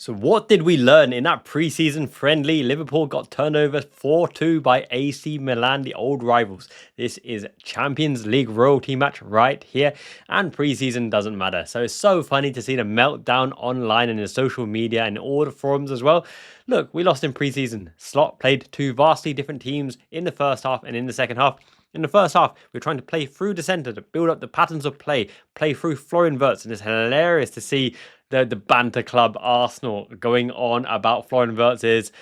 So what did we learn in that pre-season friendly? Liverpool got turned over 4-2 by AC Milan, the old rivals. This is Champions League royalty match right here, and pre-season doesn't matter. So it's so funny to see the meltdown online and in social media and all the forums as well. Look, we lost in pre-season. Slot played two vastly different teams in the first half and in the second half. In the first half, we were trying to play through the centre to build up the patterns of play through Florian Wirtz, and it's hilarious to see the banter club Arsenal going on about Florian Wirtz's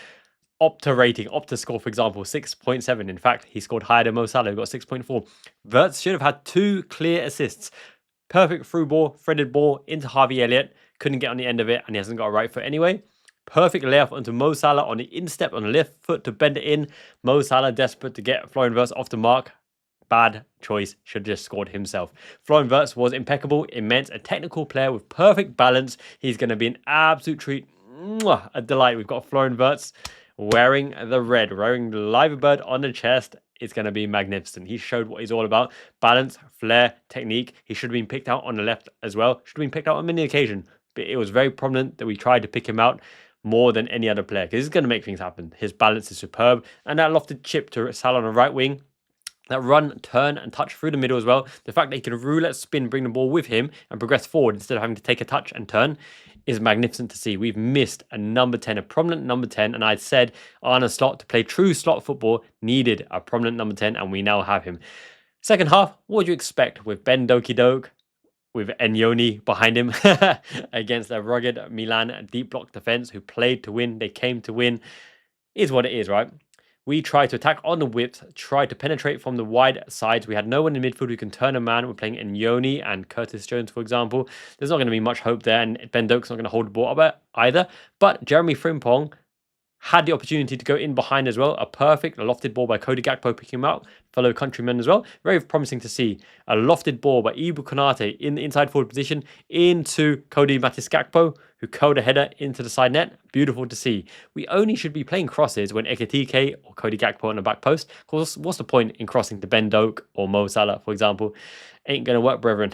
Opta rating. Opta score, for example, 6.7. In fact, he scored higher than Mo Salah, who got 6.4. Wirtz should have had two clear assists. Perfect through ball, threaded ball into Harvey Elliott. Couldn't get on the end of it, and he hasn't got a right foot anyway. Perfect layup onto Mo Salah on the instep on the left foot to bend it in. Mo Salah desperate to get Florian Wirtz off the mark. Bad choice, should have just scored himself. Florian Wirtz was impeccable, immense, a technical player with perfect balance. He's going to be an absolute treat, a delight. We've got Florian Wirtz wearing the red, wearing the live bird on the chest. It's going to be magnificent. He showed what he's all about. Balance, flair, technique. He should have been picked out on the left as well. Should have been picked out on many occasions. But it was very prominent that we tried to pick him out more than any other player, because he's going to make things happen. His balance is superb. And that lofted chip to Salah on the right wing, that run, turn, and touch through the middle as well. The fact that he can roulette spin, bring the ball with him, and progress forward instead of having to take a touch and turn is magnificent to see. We've missed a number 10, a prominent number 10, and I'd said Arne Slot, to play true slot football, needed a prominent number 10, and we now have him. Second half, what would you expect with Ben Doki Doke, with Enyoni behind him against a rugged Milan deep block defense who played to win? They came to win. Is what it is, right? We tried to attack on the whips, tried to penetrate from the wide sides. We had no one in midfield who can turn a man. We're playing Enyoni and Curtis Jones, for example. There's not going to be much hope there, and Ben Doak's not going to hold the ball up either. But Jeremy Frimpong had the opportunity to go in behind as well. A perfect lofted ball by Cody Gakpo picking him out, fellow countryman as well. Very promising to see. A lofted ball by Ibu Konate in the inside forward position into Cody Matis Gakpo, who curled a header into the side net. Beautiful to see. We only should be playing crosses when Ekitike or Cody Gakpo on the back post. Of course, what's the point in crossing to Ben Doak or Mo Salah, for example? Ain't going to work, brethren.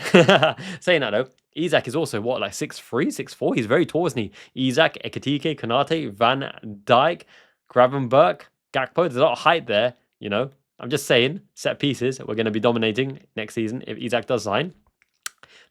Saying that, though, Isak is also, what, like 6'3", 6'4"? He's very tall, isn't he? Isak, Ekitike, Konate, Van Dijk, Gravenberg, Gakpo. There's a lot of height there, you know. I'm just saying, set pieces, we're going to be dominating next season if Isak does sign.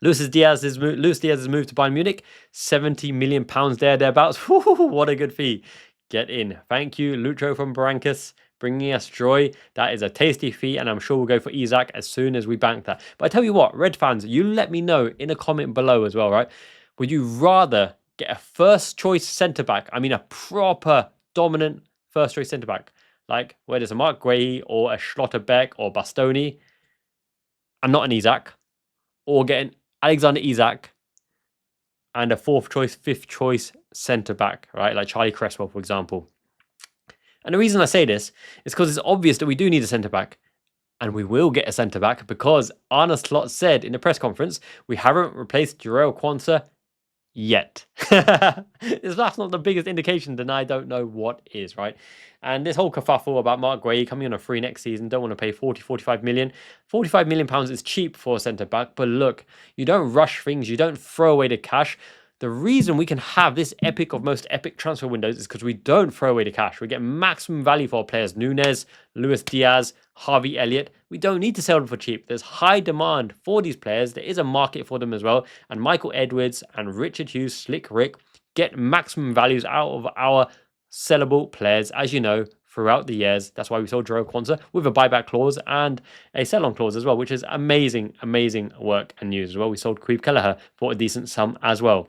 Luis Diaz has moved to Bayern Munich. £70 million thereabouts. What a good fee. Get in. Thank you, Lucho from Barrancas, bringing us joy. That is a tasty fee, and I'm sure we'll go for Isak as soon as we bank that. But I tell you what, Red fans, you let me know in a comment below as well, right? Would you rather get a first-choice centre-back? I mean, a proper, dominant first-choice centre-back, like where there's a Mark Gray or a Schlotterbeck or Bastoni, and not an Isak, or getting Alexander Isak and a fourth choice, fifth choice centre back, right? Like Charlie Cresswell, for example. And the reason I say this is because it's obvious that we do need a centre back, and we will get a centre back because Arne Slot said in the press conference we haven't replaced Jarrell Quansah yet. If that's not the biggest indication, then I don't know what is, right? And this whole kerfuffle about Mark Gray coming on a free next season, don't want to pay 45 million. 45 million pounds is cheap for a centre back, but look, you don't rush things, you don't throw away the cash. The reason we can have this epic of most epic transfer windows is because we don't throw away the cash. We get maximum value for our players. Nunes, Luis Diaz, Harvey Elliott. We don't need to sell them for cheap. There's high demand for these players. There is a market for them as well. And Michael Edwards and Richard Hughes, Slick Rick, get maximum values out of our sellable players, as you know, throughout the years. That's why we sold Jarrell Quansah with a buyback clause and a sell-on clause as well, which is amazing, amazing work and news as well. We sold Queeve Kelleher for a decent sum as well.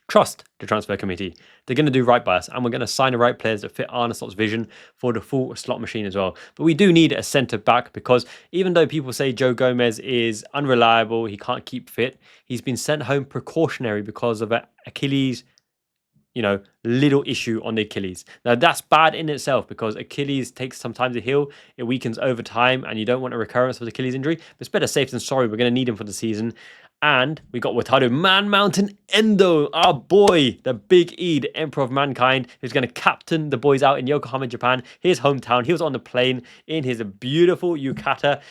Trust the transfer committee. They're going to do right by us, and we're going to sign the right players that fit Arne Slot's vision for the full slot machine as well. But we do need a centre back, because even though people say Joe Gomez is unreliable, he can't keep fit, he's been sent home precautionary because of an Achilles, little issue on the Achilles. Now that's bad in itself, because Achilles takes some time to heal. It weakens over time, and you don't want a recurrence of the Achilles injury. But it's better safe than sorry. We're going to need him for the season. And we got Wataru Man Mountain Endo, our boy, the Big E, the Emperor of Mankind, who's going to captain the boys out in Yokohama, Japan, his hometown. He was on the plane in his beautiful yukata.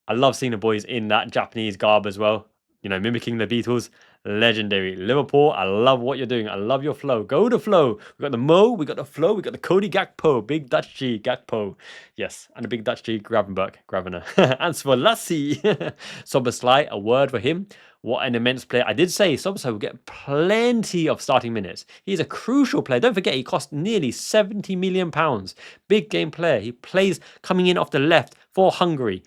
I love seeing the boys in that Japanese garb as well, mimicking the Beatles. legendary. Liverpool, I love what you're doing. I love your flow. Go to flow. We got the Mo, we got the flow, we got the Cody Gakpo, big Dutch G, Gakpo. Yes, and the big Dutch G, Gravenberch, Gravener. And Szoboszlai, Szoboszlai, a word for him. What an immense player. I did say Szoboszlai will get plenty of starting minutes. He's a crucial player. Don't forget, he cost nearly £70 million. Big game player. He plays coming in off the left for Hungary.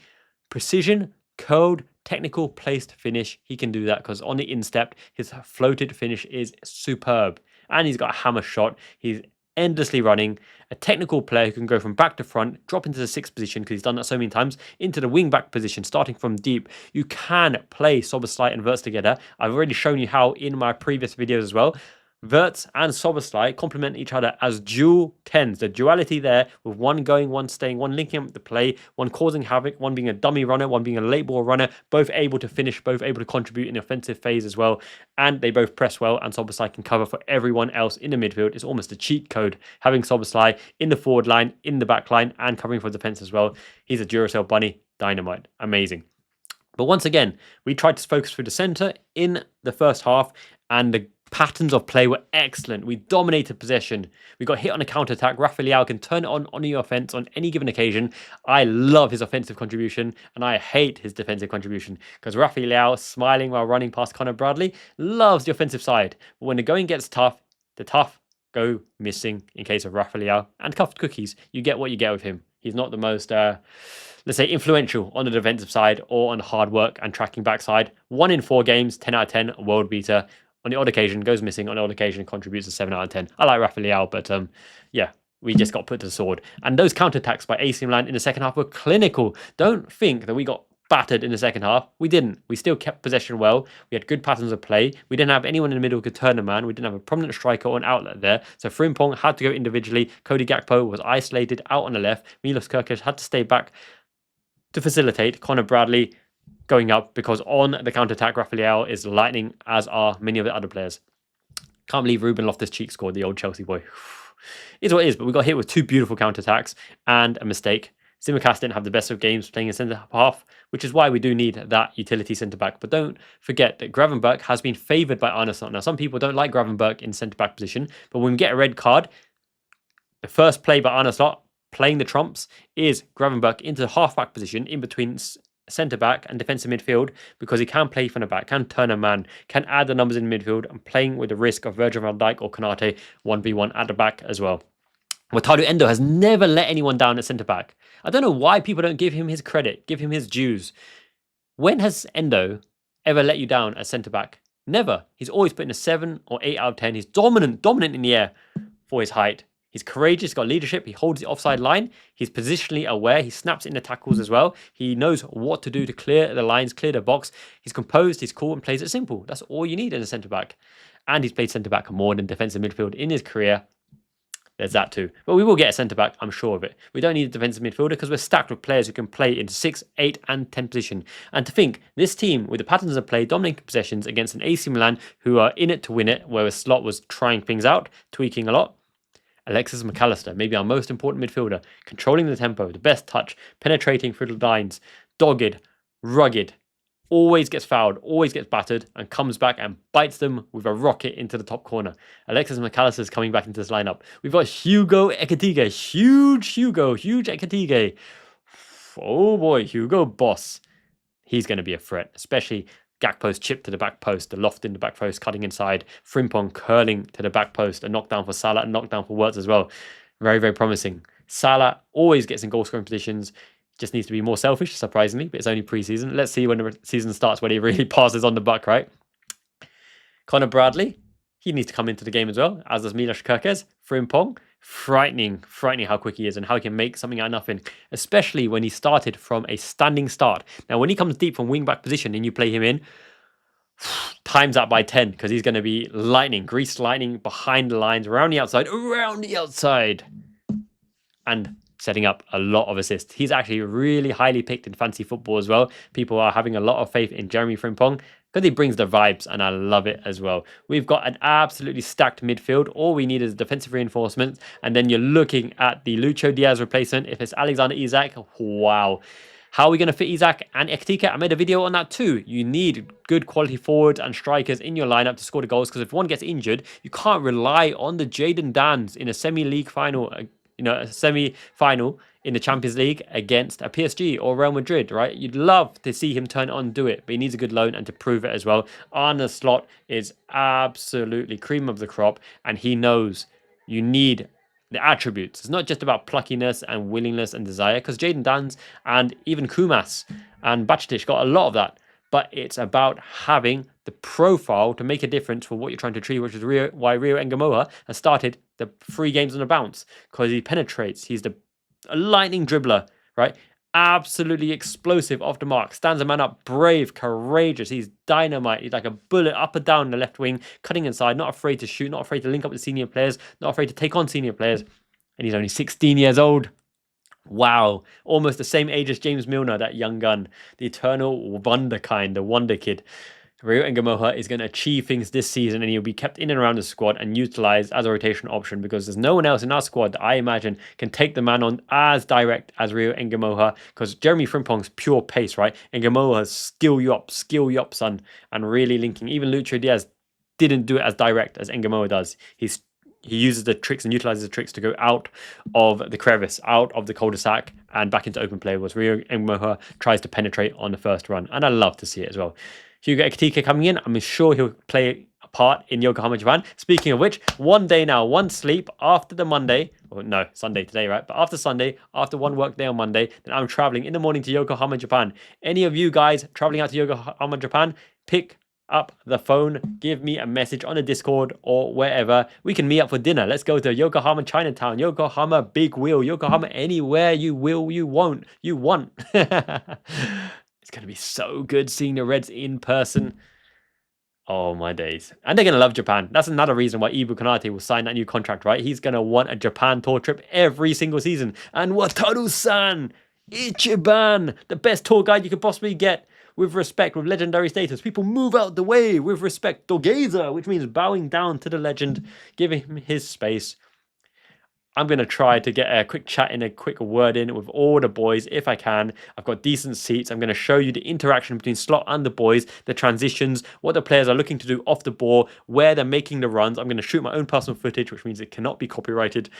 Precision, code, technical, placed finish. He can do that because on the instep, his floated finish is superb. And he's got a hammer shot. He's endlessly running. A technical player who can go from back to front, drop into the sixth position because he's done that so many times, into the wing back position, starting from deep. You can play Szoboszlai and Wirtz together. I've already shown you how in my previous videos as well. Wirtz and Szoboszlai complement each other as dual 10s. The duality there with one going, one staying, one linking up the play, one causing havoc, one being a dummy runner, one being a late ball runner, both able to finish, both able to contribute in the offensive phase as well. And they both press well, and Szoboszlai can cover for everyone else in the midfield. It's almost a cheat code having Szoboszlai in the forward line, in the back line, and covering for defense as well. He's a Duracell bunny, dynamite, amazing. But once again, we tried to focus through the centre in the first half, and the patterns of play were excellent. We dominated possession. We got hit on a counter-attack. Rafael can turn it on your offense on any given occasion. I love his offensive contribution, and I hate his defensive contribution because Rafael, smiling while running past Conor Bradley, loves the offensive side. But when the going gets tough, the tough go missing in case of Rafael. And cuffed cookies, you get what you get with him. He's not the most, let's say, influential on the defensive side or on hard work and tracking backside. 1 in 4 games, 10 out of 10, world beater. On the odd occasion, goes missing. On the odd occasion, contributes a 7 out of 10. I like Rafael, but yeah, we just got put to the sword. And those counterattacks by AC Milan in the second half were clinical. Don't think that we got battered in the second half. We didn't. We still kept possession well. We had good patterns of play. We didn't have anyone in the middle who could turn a man. We didn't have a prominent striker or an outlet there. So Frimpong had to go individually. Cody Gakpo was isolated out on the left. Milos Kerkez had to stay back to facilitate. Conor Bradley going up because on the counter-attack, Rafael is lightning, as are many of the other players. Can't believe Ruben Loftus-Cheek scored, the old Chelsea boy. It's what it is, but we got hit with 2 beautiful counter-attacks and a mistake. Tsimikas didn't have the best of games playing in centre half, which is why we do need that utility centre-back. But don't forget that Gravenberch has been favoured by Arne Slot. Now, some people don't like Gravenberch in centre-back position, but when we get a red card, the first play by Arne Slot, playing the trumps, is Gravenberch into the half-back position in between centre-back and defensive midfield because he can play from the back, can turn a man, can add the numbers in midfield, and playing with the risk of Virgil van Dijk or Konate 1v1 at the back as well. Wataru Endo has never let anyone down at centre-back. I don't know why people don't give him his credit, give him his dues. When has Endo ever let you down at centre-back? Never. He's always put in a 7 or 8 out of 10. He's dominant in the air for his height. He's courageous, got leadership, he holds the offside line, he's positionally aware, he snaps in the tackles as well, he knows what to do to clear the lines, clear the box, he's composed, he's cool and plays it simple. That's all you need in a centre-back. And he's played centre-back more than defensive midfield in his career. There's that too. But we will get a centre-back, I'm sure of it. We don't need a defensive midfielder because we're stacked with players who can play in 6, 8 and 10 position. And to think, this team, with the patterns of play, dominating possessions against an AC Milan who are in it to win it, where Slot was trying things out, tweaking a lot, Alexis McAllister, maybe our most important midfielder, controlling the tempo, the best touch, penetrating through the lines, dogged, rugged, always gets fouled, always gets battered, and comes back and bites them with a rocket into the top corner. Alexis McAllister is coming back into this lineup. We've got Hugo Ekitike, huge Ekitike. Oh boy, Hugo Boss. He's going to be a threat, especially Gakpo's chip to the back post, the loft in the back post, cutting inside. Frimpong curling to the back post, a knockdown for Salah, a knockdown for Wirtz as well. Very, very promising. Salah always gets in goal-scoring positions. Just needs to be more selfish, surprisingly, but it's only pre-season. Let's see when the season starts, when he really passes on the buck, right? Conor Bradley, he needs to come into the game as well, as does Milos Kerkez. Frimpong, frightening how quick he is and how he can make something out of nothing, especially when he started from a standing start. Now, when he comes deep from wing-back position and you play him in, times that by 10 because he's going to be greased lightning behind the lines, around the outside, and setting up a lot of assists. He's actually really highly picked in fantasy football as well. People are having a lot of faith in Jeremy Frimpong because he brings the vibes, and I love it as well. We've got an absolutely stacked midfield. All we need is defensive reinforcement, and then you're looking at the Lucho Diaz replacement. If it's Alexander Isak, wow. How are we going to fit Isak and Ektika? I made a video on that too. You need good quality forwards and strikers in your lineup to score the goals, because if one gets injured, you can't rely on the Jadon Dans in a semi-league final, a semi-final in the Champions League against a PSG or Real Madrid, right? You'd love to see him turn it on and do it, but he needs a good loan and to prove it as well. Arne Slot is absolutely cream of the crop, and he knows you need the attributes. It's not just about pluckiness and willingness and desire, because Jadon Dans and even Kumas and Majestic got a lot of that, but it's about having the profile to make a difference for what you're trying to achieve, which is why Rio Ngumoha has started the 3 games on the bounce, because he penetrates. He's a lightning dribbler, right? Absolutely explosive off the mark, stands a man up, brave, courageous. He's dynamite. He's like a bullet up and down the left wing, cutting inside, not afraid to shoot, not afraid to link up with senior players, not afraid to take on senior players. And he's only 16 years old. Wow, almost the same age as James Milner, that young gun, the eternal wonder kind, the wonder kid. Rio Ngumoha is going to achieve things this season, and he'll be kept in and around the squad and utilized as a rotation option, because there's no one else in our squad that I imagine can take the man on as direct as Rio Ngumoha, because Jeremy Frimpong's pure pace, right? Ngumoha's skill you up, son, and really linking. Even Lucho Diaz didn't do it as direct as Ngumoha does. He uses the tricks and utilizes the tricks to go out of the crevice, out of the cul-de-sac, and back into open play, whereas Rio Ngumoha tries to penetrate on the first run, and I love to see it as well. Hugo Ekitike coming in. I'm sure he'll play a part in Yokohama, Japan. Speaking of which, one day now, one sleep after the Monday. Or no, Sunday today, right? But after Sunday, after one work day on Monday, then I'm traveling in the morning to Yokohama, Japan. Any of you guys traveling out to Yokohama, Japan, pick up the phone, give me a message on the Discord or wherever. We can meet up for dinner. Let's go to Yokohama Chinatown, Yokohama Big Wheel, Yokohama anywhere you will, you won't, you want. It's going to be so good seeing the Reds in person. Oh, my days. And they're going to love Japan. That's another reason why Ibu Konate will sign that new contract, right? He's going to want a Japan tour trip every single season. And Wataru-san, Ichiban, the best tour guide you could possibly get. With respect, with legendary status. People move out the way with respect. Dogeza, which means bowing down to the legend, giving him his space. I'm going to try to get a quick chat in, a quick word in with all the boys if I can. I've got decent seats. I'm going to show you the interaction between Slot and the boys, the transitions, what the players are looking to do off the ball, where they're making the runs. I'm going to shoot my own personal footage, which means it cannot be copyrighted.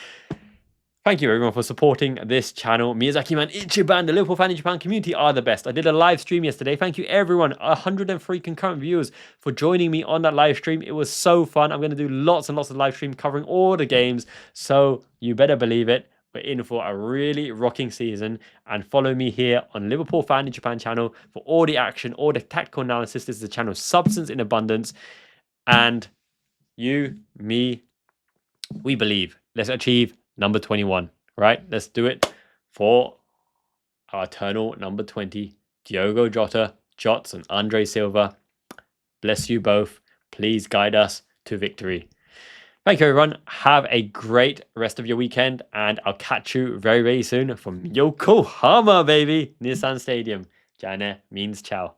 Thank you everyone for supporting this channel. Miyazaki Man Ichiban, the Liverpool Fan Japan community are the best. I did a live stream yesterday. Thank you everyone, 103 concurrent viewers, for joining me on that live stream. It was so fun. I'm going to do lots and lots of live stream covering all the games. So you better believe it. We're in for a really rocking season. And follow me here on Liverpool Fan Japan channel for all the action, all the tactical analysis. This is the channel Substance in Abundance. And you, me, we believe. Let's achieve number 21, right? Let's do it for our eternal number 20, Diogo Jota, Jots, and Andre Silva. Bless you both. Please guide us to victory. Thank you, everyone. Have a great rest of your weekend, and I'll catch you very, very soon from Yokohama, baby. Nissan Stadium. Jane means ciao.